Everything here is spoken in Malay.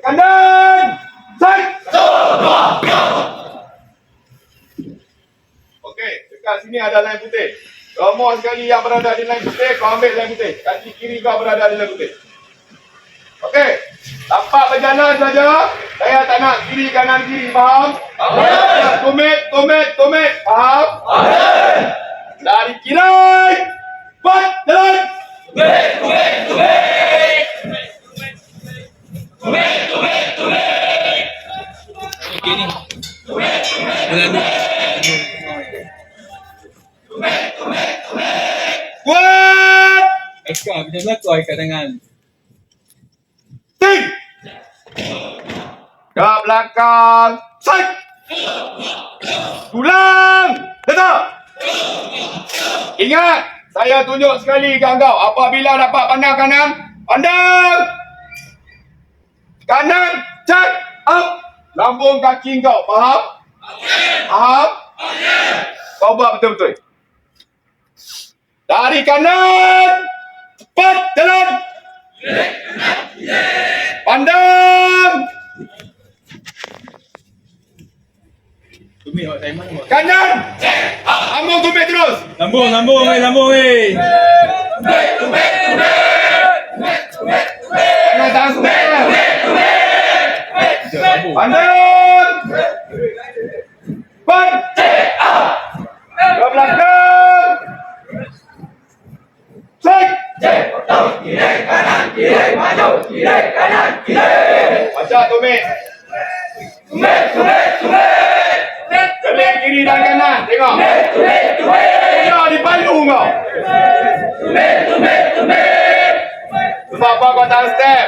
Kanan. Set. Okey, dekat sini ada line putih. Semua sekali yang berada di line putih, kau ambil line putih. Kaki kiri kau berada di line putih. Okey. Tapak berjalan saja. Saya tak nak kiri kanan kiri, faham? Tumit. Faham? Dari kiri. Cepat, jalan. Kuat. Eka, macam mana kau ikat tangan? Ting. Ke belakang. Set. Tulang. Letak. Ingat, saya tunjuk sekali kat kau. Apabila dapat pandang kanan, pandang. Kanan, check, up. Lambung kaki kau, faham? Faham? Kau buat betul-betul. Dari kanan. Cepat, jalan. Pandang. Tumit awak Simon awak. Kanan. Lambung tumit terus. Lambung. Kanan tangan tumit. Lambung. Pandang. Cepat. Ke belakang. Cek. Baca tumit. Keling kiri dan kanan. Tengok. Tengok di palu kau. Sebab apa kau tak step?